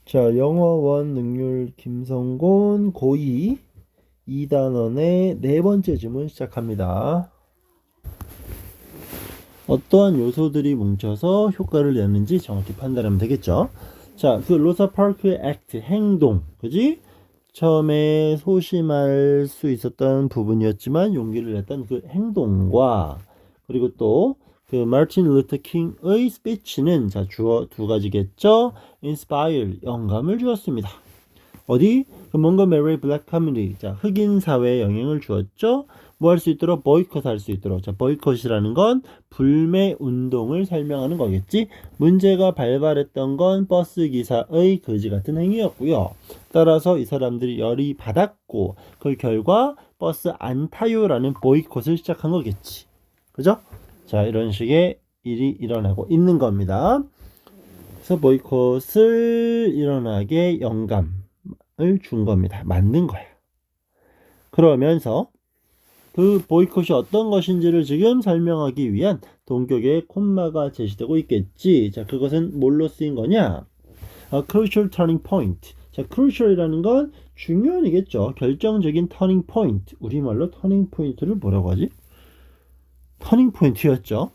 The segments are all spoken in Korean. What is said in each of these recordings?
자, 영어원 능률 김성곤 고2 2단원의 네 번째 질문 시작합니다. 어떠한 요소들이 뭉쳐서 효과를 내는지 정확히 판단하면 되겠죠. 자, 그 로사 파크의 액트, 행동, 그지? 처음에 소심할 수 있었던 부분이었지만 용기를 냈던 그 행동과 그리고 또 그 마틴 루터 킹의 스피치는 자, 주어 두 가지겠죠. inspire, 영감을 주었습니다. 어디? 그 몽고메리 블랙 커뮤니티. 자, 흑인 사회에 영향을 주었죠. 뭐 할 수 있도록? 보이콧 할 수 있도록. 자, 보이콧이라는 건 불매 운동을 설명하는 거겠지. 문제가 발발했던 건 버스 기사의 거지 같은 행위였고요. 따라서 이 사람들이 열이 받았고 그 결과 버스 안 타요라는 보이콧을 시작한 거겠지. 그죠? 자, 이런 식의 일이 일어나고 있는 겁니다. 그래서 보이콧을 일어나게 영감을 준 겁니다. 만든 거야. 그러면서 그 보이콧이 어떤 것인지를 지금 설명하기 위한 동격의 콤마가 제시되고 있겠지. 자, 그것은 뭘로 쓰인 거냐? crucial turning point. 자, crucial이라는 건 중요한이겠죠. 결정적인 turning point. 우리말로 turning point를 뭐라고 하지? turning point였죠.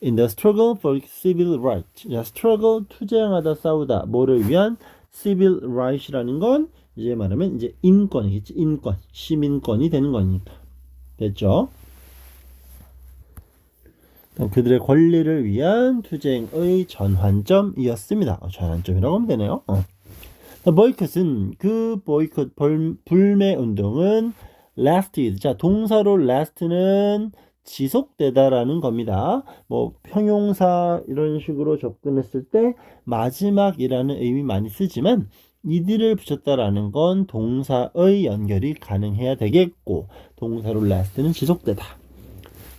In the struggle for civil rights. 자, struggle 투쟁하다 싸우다. 뭐를 위한 civil right이라는 건 이제 말하면 이제 인권이겠지. 인권, 시민권이 되는 거니까. 됐죠? 그들의 권리를 위한 투쟁의 전환점이었습니다. 전환점이라고 하면 되네요. 보이콧은 그 보이콧 불매 운동은 lasted. 자, 동사로 last는 지속되다라는 겁니다. 뭐 형용사 이런 식으로 접근했을 때 마지막이라는 의미 많이 쓰지만 이들을 붙였다라는 건 동사의 연결이 가능해야 되겠고 동사로 last는 지속되다.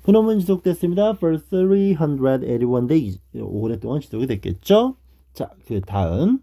그놈은 지속됐습니다. For 381 days. 오랫동안 지속이 됐겠죠. 자, 그 다음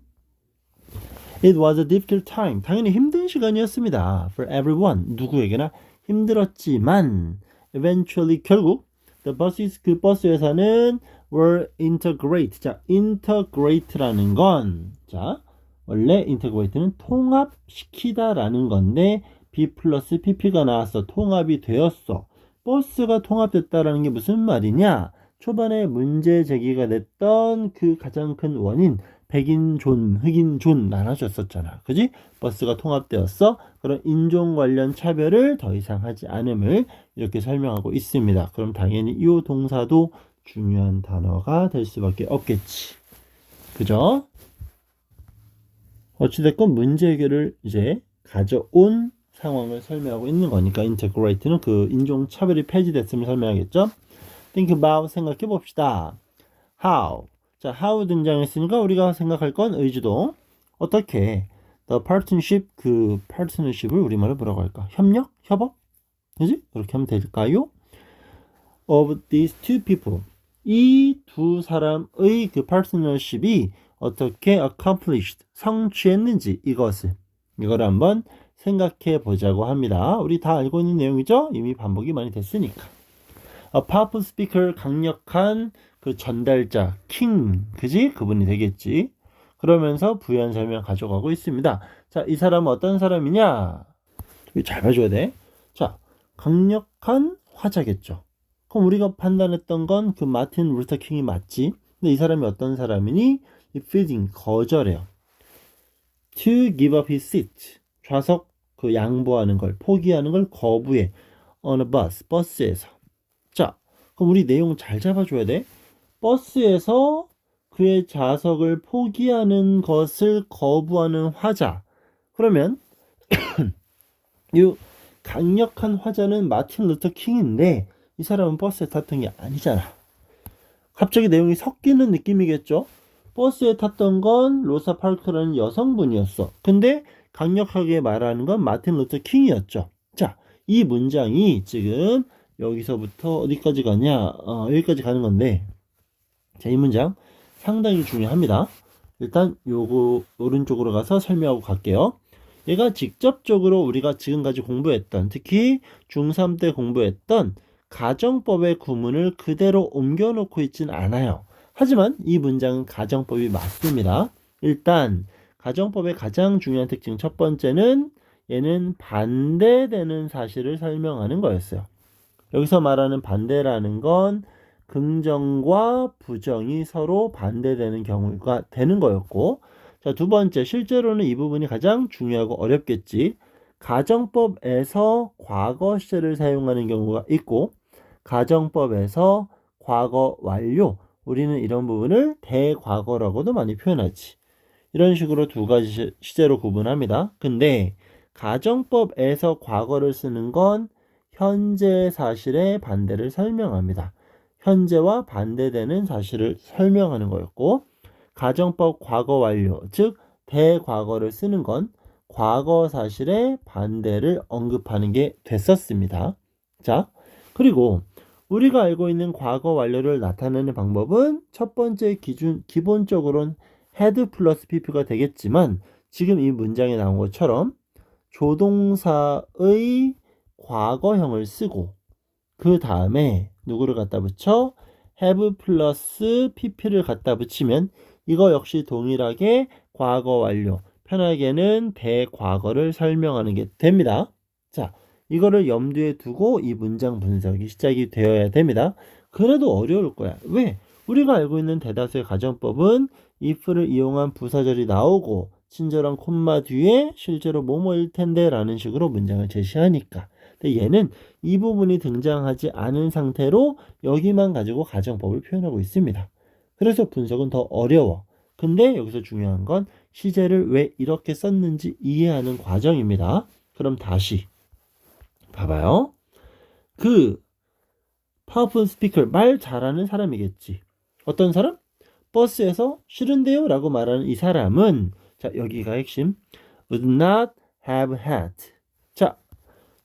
It was a difficult time. 당연히 힘든 시간이었습니다. For everyone. 누구에게나 힘들었지만 eventually 결국 the buses 그 버스 회사는 were integrate. 자, integrate라는 건 자, 원래 integrate는 통합시키다라는 건데 B 플러스 PP가 나왔어. 통합이 되었어. 버스가 통합됐다라는 게 무슨 말이냐? 초반에 문제 제기가 됐던 그 가장 큰 원인 백인존, 흑인존 나눠졌었잖아. 그지? 버스가 통합되었어. 그런 인종 관련 차별을 더 이상 하지 않음을 이렇게 설명하고 있습니다. 그럼 당연히 이 동사도 중요한 단어가 될 수밖에 없겠지. 그죠? 어찌됐건 문제 해결을 이제 가져온 상황을 설명하고 있는 거니까 integrate는 그 인종 차별이 폐지됐음을 설명하겠죠. Think about 생각해 봅시다. How 자, how 등장했으니까 우리가 생각할 건 의주동. 어떻게? The partnership, 그 partnership을 우리말로 뭐라고 할까? 협력? 협업? 그지? 그렇게 하면 될까요? Of these two people. 이 두 사람의 그 partnership이 어떻게 accomplished, 성취했는지 이거를 한번 생각해 보자고 합니다. 우리 다 알고 있는 내용이죠? 이미 반복이 많이 됐으니까. A powerful speaker, 강력한 그 전달자, king, 그지? 그분이 되겠지. 그러면서 부연 설명 가져가고 있습니다. 자, 이 사람은 어떤 사람이냐? 잘 봐줘야 돼. 자, 강력한 화자겠죠. 그럼 우리가 판단했던 건 그 마틴 루터 킹이 맞지? 근데 이 사람이 어떤 사람이니? refusing, 거절해요. To give up his seat, 좌석 그 양보하는 걸, 포기하는 걸 거부해. On a bus, 버스에서. 자, 그럼 우리 내용 잘 잡아줘야 돼. 버스에서 그의 좌석을 포기하는 것을 거부하는 화자. 그러면 이 강력한 화자는 마틴 루터 킹인데 이 사람은 버스에 탔던 게 아니잖아. 갑자기 내용이 섞이는 느낌이겠죠? 버스에 탔던 건 로사 파크라는 여성분이었어. 근데 강력하게 말하는 건 마틴 루터 킹이었죠. 자, 이 문장이 지금 여기서부터 어디까지 가냐? 여기까지 가는 건데 자, 이 문장 상당히 중요합니다. 일단 요거 오른쪽으로 가서 설명하고 갈게요. 얘가 직접적으로 우리가 지금까지 공부했던 특히 중3 때 공부했던 가정법의 구문을 그대로 옮겨놓고 있진 않아요. 하지만 이 문장은 가정법이 맞습니다. 일단 가정법의 가장 중요한 특징 첫 번째는 얘는 반대되는 사실을 설명하는 거였어요. 여기서 말하는 반대라는 건 긍정과 부정이 서로 반대되는 경우가 되는 거였고, 자, 두 번째, 실제로는 이 부분이 가장 중요하고 어렵겠지. 가정법에서 과거 시제를 사용하는 경우가 있고, 가정법에서 과거 완료, 우리는 이런 부분을 대과거라고도 많이 표현하지. 이런 식으로 두 가지 시제로 구분합니다. 근데 가정법에서 과거를 쓰는 건 현재 사실의 반대를 설명합니다. 현재와 반대되는 사실을 설명하는 거였고, 가정법 과거 완료, 즉 대과거를 쓰는 건 과거 사실의 반대를 언급하는 게 됐었습니다. 자, 그리고 우리가 알고 있는 과거 완료를 나타내는 방법은 첫 번째 기본적으로는 had 플러스 pp가 되겠지만, 지금 이 문장에 나온 것처럼 조동사의 과거형을 쓰고 그 다음에 누구를 갖다 붙여? have 플러스 pp를 갖다 붙이면 이거 역시 동일하게 과거 완료, 편하게는 대과거를 설명하는 게 됩니다. 자, 이거를 염두에 두고 이 문장 분석이 시작이 되어야 됩니다. 그래도 어려울 거야. 왜? 우리가 알고 있는 대다수의 가정법은 if를 이용한 부사절이 나오고 친절한 콤마 뒤에 실제로 뭐뭐일 텐데 라는 식으로 문장을 제시하니까. 근데 얘는 이 부분이 등장하지 않은 상태로 여기만 가지고 가정법을 표현하고 있습니다. 그래서 분석은 더 어려워. 근데 여기서 중요한 건 시제를 왜 이렇게 썼는지 이해하는 과정입니다. 그럼 다시 봐봐요. 그 파워풀 스피커, 말 잘하는 사람이겠지. 어떤 사람? 버스에서 싫은데요? 라고 말하는 이 사람은, 자, 여기가 핵심. would not have had. 자,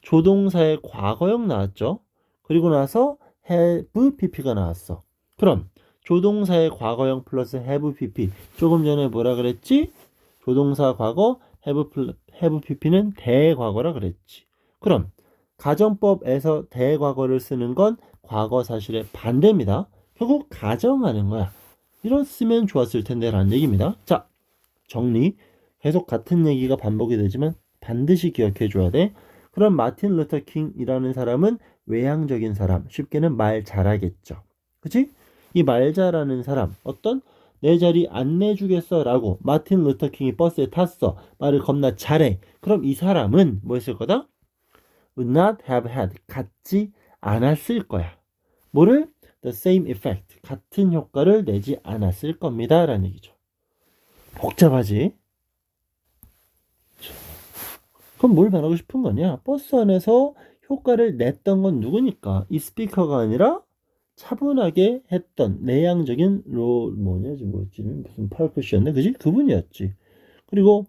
조동사의 과거형 나왔죠? 그리고 나서 have pp가 나왔어. 그럼 조동사의 과거형 플러스 have pp. 조금 전에 뭐라 그랬지? 조동사 과거 have pp는 대과거라 그랬지. 그럼 가정법에서 대과거를 쓰는 건 과거 사실의 반대입니다. 결국 가정하는 거야. 이랬으면 좋았을 텐데 라는 얘기입니다. 자, 정리. 계속 같은 얘기가 반복이 되지만 반드시 기억해 줘야 돼. 그럼 마틴 루터 킹이라는 사람은 외향적인 사람, 쉽게는 말 잘하겠죠. 그치? 이 말 잘하는 사람, 어떤? 내 자리 안 내주겠어 라고 마틴 루터 킹이 버스에 탔어. 말을 겁나 잘해. 그럼 이 사람은 뭐 했을 거다? would not have had. 갖지 않았을 거야. 뭐를? the same effect. 같은 효과를 내지 않았을 겁니다. 라는 얘기죠. 복잡하지? 그럼 뭘 말하고 싶은 거냐? 버스 안에서 효과를 냈던 건 누구니까? 이 스피커가 아니라 차분하게 했던 내향적인 뭐였지? 무슨 파크 씨였네? 그지? 그분이었지. 그리고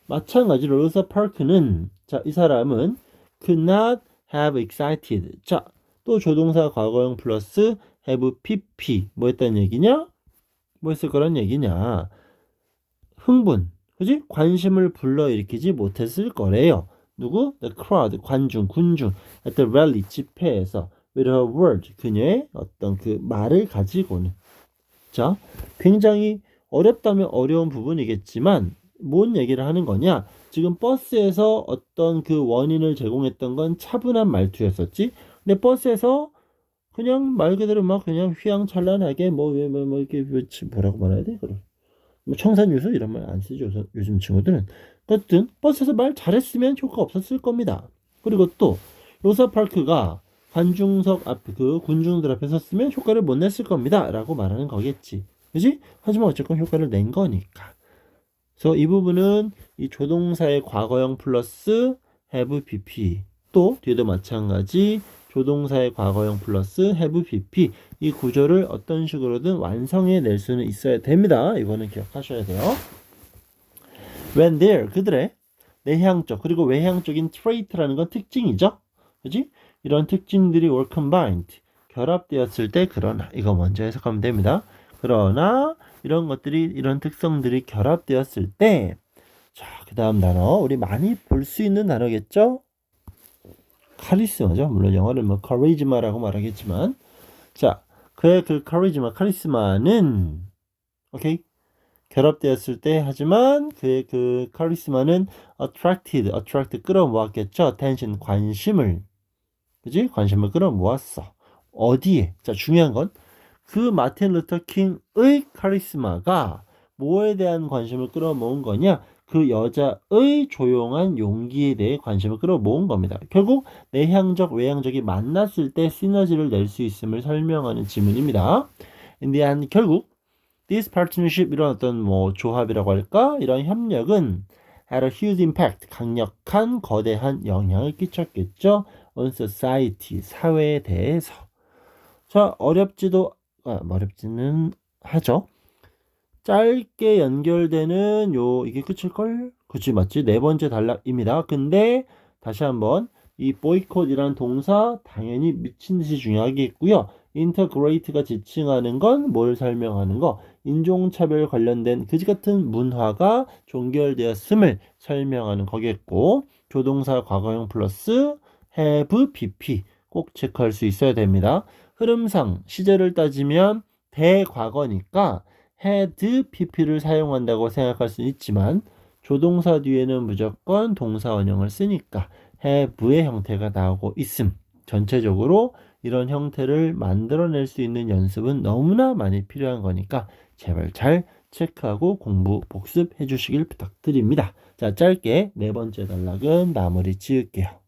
마찬가지로 로사 파크는, 자, 이 사람은 could not have excited. 자, 또 조동사 과거형 플러스 have pp. 뭐 했다는 얘기냐? 뭐 했을 거란 얘기냐? 흥분, 그지? 관심을 불러일으키지 못했을 거래요. 누구? The crowd, 관중, 군중. at the rally, 집회에서. with her word, 그녀의 어떤 그 말을 가지고는. 자, 굉장히 어렵다면 어려운 부분이겠지만 뭔 얘기를 하는 거냐? 지금 버스에서 어떤 그 원인을 제공했던 건 차분한 말투였었지. 근데 버스에서 그냥 말 그대로 막 그냥 휘황찬란하게 뭐 이렇게 뭐라고 말해야 돼? 그럼 뭐 청산유수 이런 말 안 쓰죠. 요즘 친구들은. 어쨌든 버스에서 말 잘했으면 효과 없었을 겁니다. 그리고 또 로사 파크가 관중석 앞에 그 군중들 앞에 섰으면 효과를 못 냈을 겁니다. 라고 말하는 거겠지. 그지? 하지만 어쨌건 효과를 낸 거니까. 그래서 이 부분은 이 조동사의 과거형 플러스 have pp. 또 뒤에도 마찬가지 조동사의 과거형 플러스 have pp. 이 구조를 어떤 식으로든 완성해 낼 수는 있어야 됩니다. 이거는 기억하셔야 돼요. when there, 그들의 내향적 그리고 외향적인 trait라는 건 특징이죠. 그지? 이런 특징들이 were combined, 결합되었을 때, 그러나, 이거 먼저 해석하면 됩니다. 그러나 이런 것들이, 이런 특성들이 결합되었을 때, 자, 그 다음 단어, 우리 많이 볼 수 있는 단어겠죠? 카리스마죠. 물론 영어를 뭐 카리즈마라고 말하겠지만, 자, 그의 그 카리스마는 오케이, 결합되었을 때 하지만 그의 그 카리스마는 attract 끌어모았겠죠. attention 관심을 그지? 관심을 끌어모았어. 어디에? 자, 중요한 건 그 마틴 루터 킹의 카리스마가 뭐에 대한 관심을 끌어모은 거냐? 그 여자의 조용한 용기에 대해 관심을 끌어모은 겁니다. 결국 내향적, 외향적이 만났을 때 시너지를 낼 수 있음을 설명하는 지문입니다. In the end, 결국 this partnership 이런 어떤 뭐 조합이라고 할까? 이런 협력은 had a huge impact 강력한 거대한 영향을 끼쳤겠죠. on society 사회에 대해서. 자, 어렵지는 하죠. 짧게 연결되는 이게 끝일걸? 그치, 맞지? 네 번째 단락입니다. 근데 다시 한번 이 boycott이라는 동사 당연히 미친 듯이 중요하겠고요. integrate가 지칭하는 건 뭘 설명하는 거? 인종차별 관련된 그지 같은 문화가 종결되었음을 설명하는 거겠고, 조동사 과거형 플러스 have, bp 꼭 체크할 수 있어야 됩니다. 흐름상 시제를 따지면 대과거니까 had, pp를 사용한다고 생각할 수 있지만 조동사 뒤에는 무조건 동사 원형을 쓰니까 have의 형태가 나오고 있음. 전체적으로 이런 형태를 만들어낼 수 있는 연습은 너무나 많이 필요한 거니까 제발 잘 체크하고 공부 복습해 주시길 부탁드립니다. 자, 짧게 네 번째 단락은 마무리 지을게요.